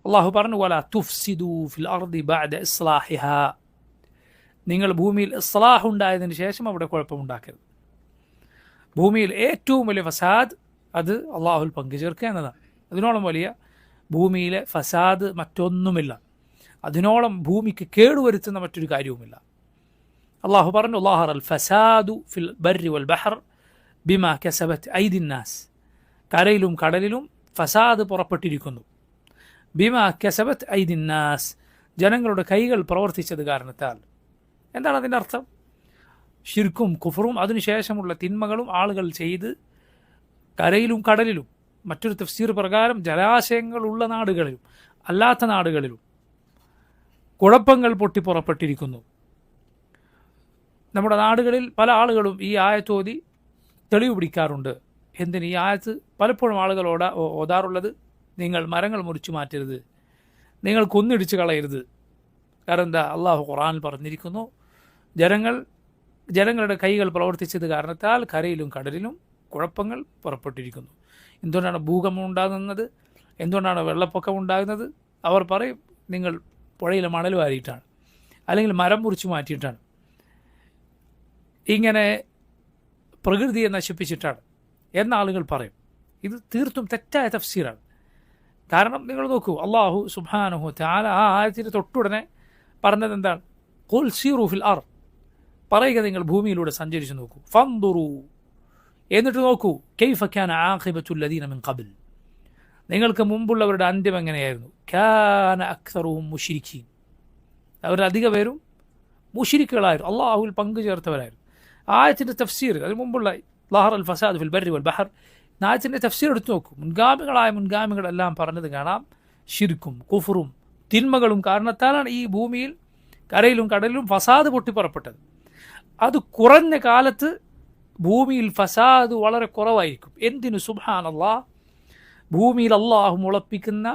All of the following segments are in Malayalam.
അള്ളാഹു പറഞ്ഞു വലാ തുഫ്സിദു ഫിൽ അർദി ബഅദ ഇസ്ലാഹിഹാ, നിങ്ങൾ ഭൂമിയിൽ ഇസ്ലാഹ് ഉണ്ടായതിനു ശേഷം അവിടെ കുഴപ്പമുണ്ടാക്കരുത്. ഭൂമിയിൽ ഏറ്റവും വലിയ ഫസാദ് അത് അള്ളാഹുൽ പങ്കുചേർക്കുക എന്നതാണ്. അതിനോളം വലിയ ഭൂമിയിലെ ഫസാദ് മറ്റൊന്നുമില്ല. അതിനോളം ഭൂമിക്ക് കേടുവരുത്തുന്ന മറ്റൊരു കാര്യവുമില്ല. അള്ളാഹു പറഞ്ഞു ളഹറ അൽ ഫസാദു ഫിൽ ബർരി വൽ ബഹർ ബിമാ കസബത് ഐദിന്നാസ്, കരയിലും കടലിലും ഫസാദ് പുറപ്പെട്ടിരിക്കുന്നു. ബിമാ കസബത് ഐദിന്നാസ്, ജനങ്ങളുടെ കൈകൾ പ്രവർത്തിച്ചത് കാരണത്താൽ. എന്താണ് അതിൻ്റെ അർത്ഥം? ശിർക്കും കുഫറും അതിനുശേഷമുള്ള തിന്മകളും ആളുകൾ ചെയ്ത് കരയിലും കടലിലും, മറ്റൊരു തഫ്സീർ പ്രകാരം ജലാശയങ്ങളുള്ള നാടുകളിലും അല്ലാത്ത നാടുകളിലും കുഴപ്പങ്ങൾ പൊട്ടിപ്പുറപ്പെട്ടിരിക്കുന്നു. നമ്മുടെ നാടുകളിൽ പല ആളുകളും ഈ ആയത്തോതി തെളിവ് പിടിക്കാറുണ്ട്. എന്തിന്? ഈ ആയത്ത് പലപ്പോഴും ആളുകൾ ഓതാറുള്ളത് നിങ്ങൾ മരങ്ങൾ മുറിച്ചു മാറ്റരുത്, നിങ്ങൾ കൊന്നിടിച്ച് കളയരുത്. കാരണം എന്താ? അള്ളാഹു ഖുർആനിൽ പറഞ്ഞിരിക്കുന്നു, ജനങ്ങളുടെ കൈകൾ പ്രവർത്തിച്ചത് കാരണത്താൽ കരയിലും കടലിലും കുഴപ്പങ്ങൾ പുറപ്പെട്ടിരിക്കുന്നു. എന്തുകൊണ്ടാണ് ഭൂകമ്പം ഉണ്ടാകുന്നത്? എന്തുകൊണ്ടാണ് വെള്ളപ്പൊക്കം ഉണ്ടാകുന്നത്? അവർ പറയും നിങ്ങൾ പുഴയിലെ മണൽ വാരിയിട്ടാണ്, അല്ലെങ്കിൽ മരം മുറിച്ചു മാറ്റിയിട്ടാണ്, ഇങ്ങനെ പ്രകൃതിയെ നശിപ്പിച്ചിട്ടാണ് എന്ന ആളുകൾ പറയും. ഇത് തീർത്തും തെറ്റായ തഫ്സീറാണ്. കാരണം നിങ്ങൾ നോക്കൂ, അള്ളാഹു സുബ്ഹാനഹു തആല ആ ആയത്തിന് തൊട്ടുടനെ പറഞ്ഞത് എന്താണ്? ഖുൽ സീറു ഫിൽ അർദ്, പറയുക നിങ്ങൾ ഭൂമിയിലൂടെ സഞ്ചരിച്ചു നോക്കൂ. ഫൻദുറു, എന്നിട്ട് നോക്കൂ, കൈഫ കാന ആഖിബത്തുൽ ലദീന മിൻ ഖബ്ൽ, നിങ്ങൾക്ക് മുമ്പുള്ളവരുടെ അന്ത്യം എങ്ങനെയായിരുന്നു? കാന അക്സറുഹും മുശ്രിക്കീൻ, അവരുടെ അധിക പേരും മുശ്രിക്കുകളായിരുന്നു, അള്ളാഹുവിൽ പങ്കു ചേർത്തവരായിരുന്നു. ആയത്തിൻ്റെ തഫ്സീർ, അതിന് മുമ്പുള്ള ളഹറ അൽ ഫസാദ് ഫിൽ ബർരി വൽ ബഹർ, ആയത്തിൻ്റെ തഫ്സീർ എടുത്തു നോക്കൂ. മുൻഗാമികളെല്ലാം പറഞ്ഞത് കാണാം, ശിർക്കും കുഫറും തിന്മകളും കാരണത്താലാണ് ഈ ഭൂമിയിൽ കരയിലും കടലിലും ഫസാദ് പൊട്ടിപ്പുറപ്പെട്ടത്. അത് കുറഞ്ഞ കാലത്ത് ഭൂമിയിൽ ഫസാദ് വളരെ കുറവായിരിക്കും. എന്തിനു? സുബ്ഹാനല്ലാഹ്, ഭൂമിയിൽ അള്ളാഹു മുളപ്പിക്കുന്ന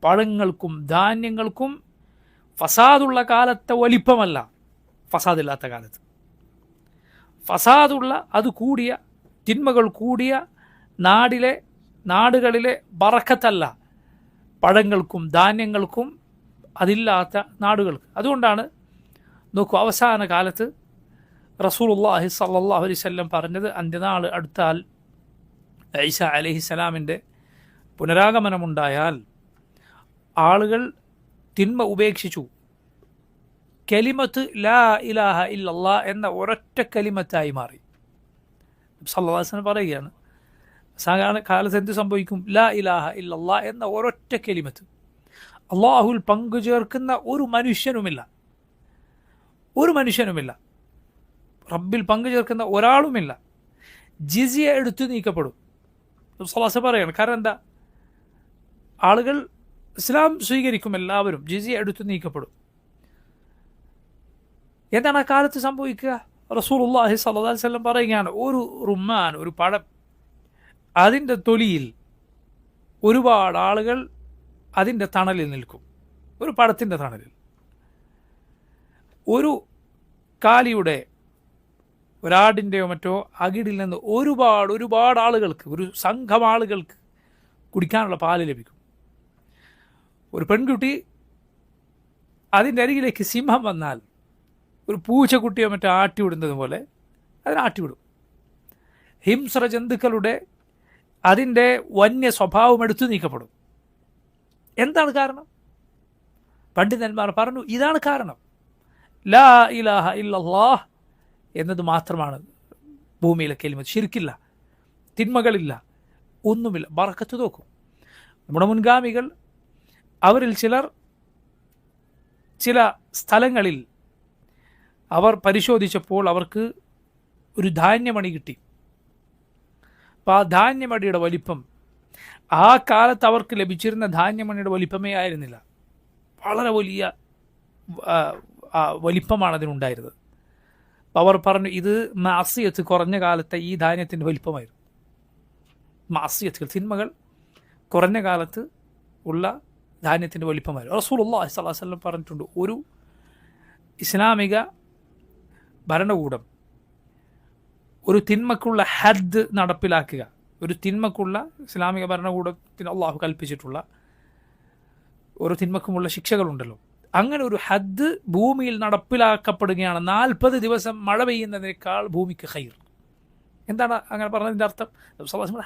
പഴങ്ങൾക്കും ധാന്യങ്ങൾക്കും ഫസാദുള്ള കാലത്തെ വലിപ്പമല്ല ഫസാദില്ലാത്ത കാലത്ത്. ഫസാദുള്ള, അത് കൂടിയ, തിന്മകൾ കൂടിയ നാടുകളിലെ ബറക്കത്തല്ല പഴങ്ങൾക്കും ധാന്യങ്ങൾക്കും അതില്ലാത്ത നാടുകൾക്ക്. അതുകൊണ്ടാണ് നോക്കൂ, അവസാന കാലത്ത് റസൂലുള്ളാഹി സ്വല്ലല്ലാഹു അലൈഹി വസല്ലം പറഞ്ഞത്, അന്ത്യനാൾ അടുത്താൽ, ഈസാ അലൈഹിസ്സലാമിൻ്റെ പുനരാഗമനമുണ്ടായാൽ ആളുകൾ തിന്മ ഉപേക്ഷിച്ചു കലിമത്ത് ലാ ഇലാഹ ഇല്ലല്ലാ എന്ന ഒരൊറ്റ കലിമത്തായി മാറി. സല്ലല്ലാഹു അലൈഹി വസല്ലം പറയുകയാണ്, സാധാരണ കാലത്ത് എന്ത് സംഭവിക്കും? ലാ ഇലാഹ ഇല്ലല്ലാ എന്ന ഒരൊറ്റ കലിമത്ത്, അള്ളാഹുൽ പങ്കു ചേർക്കുന്ന ഒരു മനുഷ്യനുമില്ല, റബ്ബിൽ പങ്കു ചേർക്കുന്ന ഒരാളുമില്ല. ജിസിയ എടുത്തു നീക്കപ്പെടും. സല്ലല്ലാഹു പറയാണ്. കാരണം എന്താ? ആളുകൾ ഇസ്ലാം സ്വീകരിക്കും, എല്ലാവരും ജിസിയ എടുത്തു നീക്കപ്പെടും. എന്താണ് ആ കാലത്ത് സംഭവിക്കുക? റസൂലുള്ളാഹി സ്വല്ലല്ലാഹു അലൈഹി വസല്ലം പറയുകയാണ്, ഒരു റുമ്മാൻ, ഒരു പഴം, അതിൻ്റെ തൊലിയിൽ ഒരുപാട് ആളുകൾ അതിൻ്റെ തണലിൽ നിൽക്കും. ഒരു പഴത്തിൻ്റെ തണലിൽ ഒരു കാലിയുടെ, ഒരാടിൻ്റെയോ മറ്റോ അകിടിൽ നിന്ന് ഒരുപാട് ആളുകൾക്ക്, ഒരു സംഘം ആളുകൾക്ക് കുടിക്കാനുള്ള പാല് ലഭിക്കും. ഒരു പെൺകുട്ടി, അതിൻ്റെ അരികിലേക്ക് സിംഹം വന്നാൽ ഒരു പൂച്ചക്കുട്ടിയോ മറ്റോ ആട്ടിവിടുന്നത് പോലെ അതിനാട്ടിവിടും. ഹിംസ്ര ജന്തുക്കളുടെ അതിൻ്റെ വന്യ സ്വഭാവം എടുത്തു നീക്കപ്പെടും. എന്താണ് കാരണം? പണ്ഡിതന്മാർ പറഞ്ഞു, ഇതാണ് കാരണം. ലാ ഇലാഹ ഇല്ലല്ലാഹ് എന്നത് മാത്രമാണ് ഭൂമിയിലെ കലിമത്ത്. ശിർക്കില്ല, തിന്മകളില്ല, ഒന്നുമില്ല, ബറക്കത്ത്. നോക്കും, നമ്മുടെ മുൻഗാമികൾ, അവരിൽ ചിലർ ചില സ്ഥലങ്ങളിൽ അവർ പരിശോധിച്ചപ്പോൾ അവർക്ക് ഒരു ധാന്യമണി കിട്ടി. അപ്പോൾ ആ ധാന്യമണിയുടെ വലിപ്പം, ആ കാലത്ത് അവർക്ക് ലഭിച്ചിരുന്ന ധാന്യമണിയുടെ വലിപ്പമേ ആയിരുന്നില്ല, വളരെ വലിയ വലിപ്പമാണ് അതിനുണ്ടായിരുന്നത്. അപ്പോൾ അവർ പറഞ്ഞു, ഇത് മാസിയത്ത്, കുറഞ്ഞ കാലത്തെ ഈ ധാന്യത്തിൻ്റെ വലിപ്പമായിരുന്നു. മാസിയത്തുകൾ, തിന്മകൾ കുറഞ്ഞ കാലത്ത് ഉള്ള ധാന്യത്തിൻ്റെ വലിപ്പമായിരുന്നു. റസൂലുള്ളാഹി സ്വല്ലല്ലാഹു അലൈഹി വസല്ലം പറഞ്ഞിട്ടുണ്ട്, ഒരു ഇസ്ലാമിക ഭരണകൂടം ഒരു തിന്മക്കുള്ള ഹദ് നടപ്പിലാക്കുക, ഒരു തിന്മക്കുള്ള, ഇസ്ലാമിക ഭരണകൂടത്തിന് അള്ളാഹു കൽപ്പിച്ചിട്ടുള്ള ഓരോ തിന്മക്കുമുള്ള ശിക്ഷകളുണ്ടല്ലോ. അങ്ങനെ ഒരു ഹദ് ഭൂമിയിൽ നടപ്പിലാക്കപ്പെടുകയാണ്. 40 ദിവസം മഴ പെയ്യുന്നതിനേക്കാൾ ഭൂമിക്ക് ഖൈർ. എന്താണ് അങ്ങനെ പറഞ്ഞതിൻ്റെ അർത്ഥം?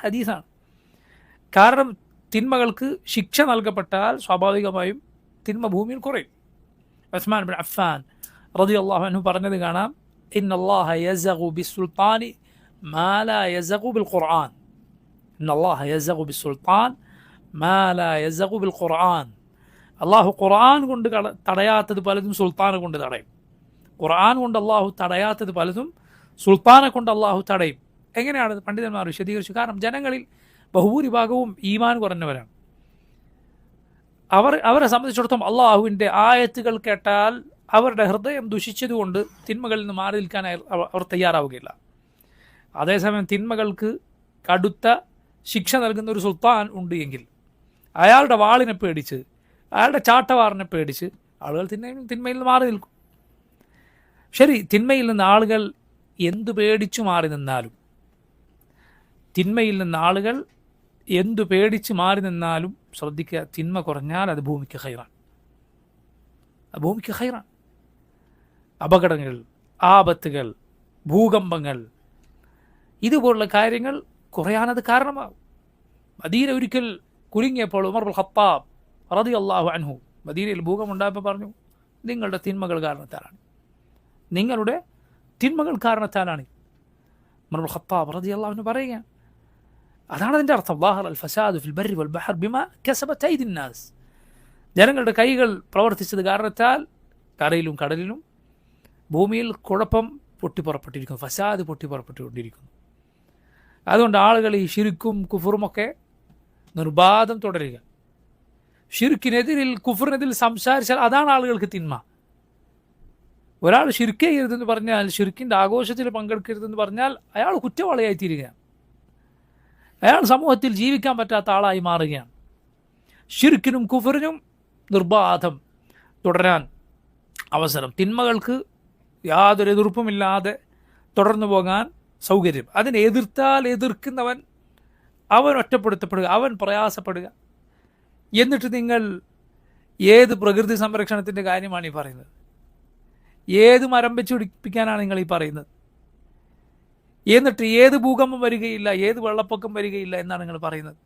ഹദീസാണ്. കാരണം തിന്മകൾക്ക് ശിക്ഷ നൽകപ്പെട്ടാൽ സ്വാഭാവികമായും തിന്മ ഭൂമിയിൽ കുറയും. ഉസ്മാൻ ബിൻ അഫ്ഫാൻ റളിയല്ലാഹു അൻഹു പറഞ്ഞത് കാണാം, ഇന്നല്ലാഹ യസഗു ബിസ്സുൽത്താനി മാ ലാ യസഗു ബിൽ ഖുർആൻ. ഇന്നല്ലാഹ യസഗു ബിസ്സുൽത്താൻ മാ ലാ യസഗു ബിൽ ഖുർആൻ. അള്ളാഹു ഖുർആൻ കൊണ്ട് തടയാത്തത് പലതും സുൽത്താനെ കൊണ്ട് തടയും. ഖുർആൻ കൊണ്ട് അള്ളാഹു തടയാത്തത് പലതും സുൽത്താനെ കൊണ്ട് അള്ളാഹു തടയും. എങ്ങനെയാണ് പണ്ഡിതന്മാർ വിശദീകരിച്ചു? കാരണം ജനങ്ങളിൽ ബഹുഭൂരിഭാഗവും ഈമാൻ കുറഞ്ഞവരാണ്. അവരെ സംബന്ധിച്ചിടത്തോളം അള്ളാഹുവിൻ്റെ ആയത്തുകൾ കേട്ടാൽ അവരുടെ ഹൃദയം ദുഷിച്ചതുകൊണ്ട് തിന്മകളിൽ നിന്ന് മാറി നിൽക്കാനായി അവർ തയ്യാറാവുകയില്ല. അതേസമയം തിന്മകൾക്ക് കടുത്ത ശിക്ഷ നൽകുന്ന ഒരു സുൽത്താൻ ഉണ്ട് എങ്കിൽ അയാളുടെ വാളിനെ പേടിച്ച്, അയാളുടെ ചാട്ടവാറിനെ പേടിച്ച് ആളുകൾ തിന്മയിൽ നിന്ന് മാറി നിൽക്കും. ശരി, തിന്മയിൽ നിന്ന് ആളുകൾ എന്തു പേടിച്ചു മാറി നിന്നാലും, തിന്മയിൽ നിന്ന് ആളുകൾ എന്തു പേടിച്ച് മാറി നിന്നാലും ശ്രദ്ധിക്കുക, തിന്മ കുറഞ്ഞാൽ അത് ഭൂമിക്ക് ഖൈറാണ്. അത് ഭൂമിക്ക് ഖൈറാണ്. അപകടങ്ങൾ, ആപത്തുകൾ, ഭൂകമ്പങ്ങൾ, ഇതുപോലുള്ള കാര്യങ്ങൾ കുറയാനത് കാരണമാകും. മദീന ഒരിക്കൽ കുലുങ്ങിയപ്പോൾ ഉമർ ഇബ്നുൽ ഖത്താബ് റളിയല്ലാഹു അൻഹു മദീനയിൽ ഭൂകമ്പം ഉണ്ടായപ്പോൾ പറഞ്ഞു, നിങ്ങളുടെ തിന്മകൾ കാരണത്താലാണ്, നിങ്ങളുടെ തിന്മകൾ കാരണത്താലാണ്. ഉമർ ഇബ്നുൽ ഖത്താബ് റളിയല്ലാഹു അൻഹു പറയുകയാണ്, അതാണ് അതിൻ്റെ അർത്ഥം. ളാഹറ അൽ ഫസാദു ഫിൽ ബർരി വൽ ബഹർ ബിമാ കസബത് ഐദിൻ നാസ്. ജനങ്ങളുടെ കൈകൾ പ്രവർത്തിച്ചത് കാരണത്താൽ കരയിലും കടലിലും ഭൂമിയിൽ കുഴപ്പം പൊട്ടിപ്പുറപ്പെട്ടിരിക്കുന്നു, ഫസാദ് പൊട്ടിപ്പുറപ്പെട്ടുകൊണ്ടിരിക്കുന്നു. അതുകൊണ്ട് ആളുകൾ ഈ ശിർക്കും കുഫറുമൊക്കെ നിർബാധം തുടരുക. ഷിർക്കിനെതിരിൽ, കുഫറിനെതിരിൽ സംസാരിച്ചാൽ അതാണ് ആളുകൾക്ക് തിന്മ. ഒരാൾ ഷിർക്ക് ചെയ്യരുതെന്ന് പറഞ്ഞാൽ, ഷിർക്കിൻ്റെ ആഘോഷത്തിൽ പങ്കെടുക്കരുതെന്ന് പറഞ്ഞാൽ അയാൾ കുറ്റവാളിയായി തീരുകയാണ്. അയാൾ സമൂഹത്തിൽ ജീവിക്കാൻ പറ്റാത്ത ആളായി മാറുകയാണ്. ഷിർക്കിനും കുഫറിനും നിർബാധം തുടരാൻ അവസരം, തിന്മകൾക്ക് യാതൊരു എതിർപ്പുമില്ലാതെ തുടർന്നു പോകാൻ സൗകര്യം. അതിനെ എതിർക്കുന്നവൻ അവൻ ഒറ്റപ്പെടുത്തപ്പെടുക, അവൻ പ്രയാസപ്പെടുക. എന്നിട്ട് നിങ്ങൾ ഏത് പ്രകൃതി സംരക്ഷണത്തിൻ്റെ കാര്യമാണ് ഈ പറയുന്നത്? ഏത് മരം വെച്ച് പിടിപ്പിക്കാനാണ് നിങ്ങൾ ഈ പറയുന്നത്? എന്നിട്ട് ഏത് ഭൂകമ്പം വരികയില്ല, ഏത് വെള്ളപ്പൊക്കം വരികയില്ല എന്നാണ് നിങ്ങൾ പറയുന്നത്?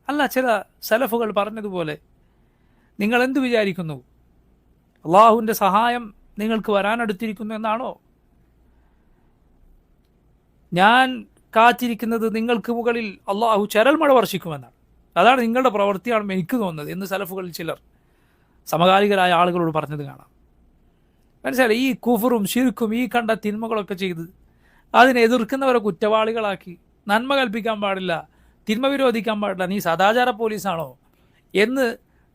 അല്ല, ചില സലഫുകൾ പറഞ്ഞതുപോലെ നിങ്ങൾ എന്ത് വിചാരിക്കുന്നു? അള്ളാഹുവിൻ്റെ സഹായം നിങ്ങൾക്ക് വരാനടുത്തിരിക്കുന്നു എന്നാണോ? ഞാൻ കാത്തിരിക്കുന്നത് നിങ്ങൾക്ക് മുകളിൽ അള്ളാഹു ചരൽ മഴ വർഷിക്കുമെന്നാണ്. അതാണ് നിങ്ങളുടെ പ്രവൃത്തിയാണെന്ന് എനിക്ക് തോന്നുന്നത് എന്ന് സലഫുകളിൽ ചിലർ സമകാലികരായ ആളുകളോട് പറഞ്ഞത് കാണാം. മനസ്സിലായി? ഈ കുഫറും ശിർക്കും ഈ കണ്ട തിന്മകളൊക്കെ ചെയ്ത് അതിനെ എതിർക്കുന്നവരെ കുറ്റവാളികളാക്കി, നന്മ കൽപ്പിക്കാൻ പാടില്ല, തിന്മ വിരോധിക്കാൻ പാടില്ല, നീ സദാചാര പോലീസാണോ എന്ന്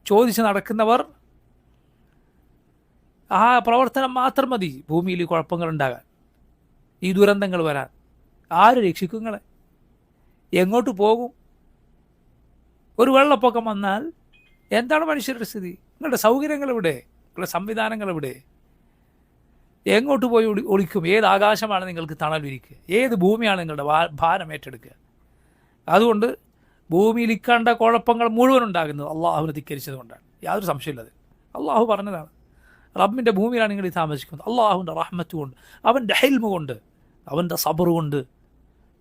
ചോദിച്ച് നടക്കുന്നവർ, ആ പ്രവർത്തനം മാത്രം മതി ഭൂമിയിൽ കുഴപ്പങ്ങൾ ഉണ്ടാകാൻ, ഈ ദുരന്തങ്ങൾ വരാൻ. ആര് രക്ഷിക്കും നിങ്ങളെ? എങ്ങോട്ട് പോകും? ഒരു വെള്ളപ്പൊക്കം വന്നാൽ എന്താണ് മനുഷ്യരുടെ സ്ഥിതി? നിങ്ങളുടെ സൗകര്യങ്ങൾ എവിടെ? നിങ്ങളുടെ സംവിധാനങ്ങൾ എവിടെ? എങ്ങോട്ട് പോയി ഒളിക്കും? ഏത് ആകാശമാണ് നിങ്ങൾക്ക് തണൽ വിരിക്കുക? ഏത് ഭൂമിയാണ് നിങ്ങളുടെ ഭാരം ഏറ്റെടുക്കുക? അതുകൊണ്ട് ഭൂമിയിൽ ഇക്കണ്ട കുഴപ്പങ്ങൾ മുഴുവൻ ഉണ്ടാകുന്നത് അള്ളാഹുവിനെ ധിക്കരിച്ചത് കൊണ്ടാണ്. യാതൊരു സംശയമില്ലത്. അള്ളാഹു പറഞ്ഞതാണ്, റബ്ബിൻ്റെ ഭൂമിയിലാണ് നിങ്ങൾ ഈ താമസിക്കുന്നത്. അള്ളാഹുവിൻ്റെ റഹ്മത്ത് കൊണ്ട്, അവൻ്റെ ഹെൽമ് കൊണ്ട്, അവൻ്റെ സബർ കൊണ്ട്,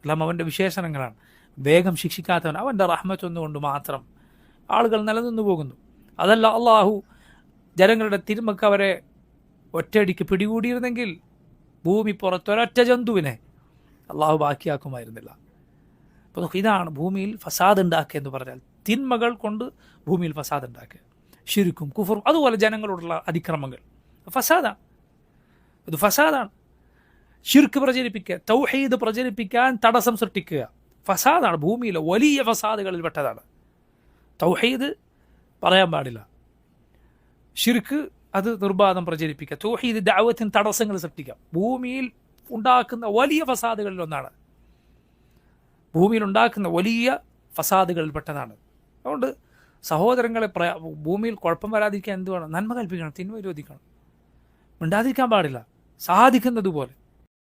എല്ലാം അവൻ്റെ വിശേഷണങ്ങളാണ്. വേഗം ശിക്ഷിക്കാത്തവൻ, അവൻ്റെ റഹ്മത്ത് ഒന്നുകൊണ്ട് മാത്രം ആളുകൾ നിലനിന്നു പോകുന്നു. അതല്ല, അള്ളാഹു ജനങ്ങളുടെ തിന്മക്ക് അവരെ ഒറ്റയടിക്ക് പിടികൂടിയിരുന്നെങ്കിൽ ഭൂമി പുറത്തൊരൊറ്റ ജന്തുവിനെ അള്ളാഹു ബാക്കിയാക്കുമായിരുന്നില്ല. അപ്പോൾ ഇതാണ് ഭൂമിയിൽ ഫസാദ് ഉണ്ടാക്കുക എന്ന് പറഞ്ഞാൽ, തിന്മകൾ കൊണ്ട് ഭൂമിയിൽ ഫസാദ് ഉണ്ടാക്കുക. ശിർക്കും കുഫറും അതുപോലെ ജനങ്ങളോടുള്ള അതിക്രമങ്ങൾ ഫസാദാണ്. ഇത് ഫസാദാണ്. ശിർക്ക് പ്രചരിപ്പിക്കുക, തൗഹീദ് പ്രചരിപ്പിക്കാൻ തടസ്സം സൃഷ്ടിക്കുക ഫസാദാണ്. ഭൂമിയിലെ വലിയ ഫസാദുകളിൽ പെട്ടതാണ്. തൗഹീദ് പറയാൻ പാടില്ല, ശിർക്ക് അത് നിർബാധം പ്രചരിപ്പിക്കുക, തൗഹീദ് ദഅവത്തിന് തടസ്സങ്ങൾ സൃഷ്ടിക്കുക, ഭൂമിയിൽ ഉണ്ടാക്കുന്ന വലിയ ഫസാദുകളിൽ ഒന്നാണ്. ഭൂമിയിൽ ഉണ്ടാക്കുന്ന വലിയ ഫസാദുകളിൽ പെട്ടതാണ്. അതുകൊണ്ട് സഹോദരങ്ങളെ, ഭൂമിയിൽ കുഴപ്പം വരാതിരിക്കാൻ എന്ത് വേണം? നന്മ കൽപ്പിക്കണം, തിന്മ വിരോധിക്കണം, മിണ്ടാതിരിക്കാൻ പാടില്ല. സാധിക്കുന്നത് പോലെ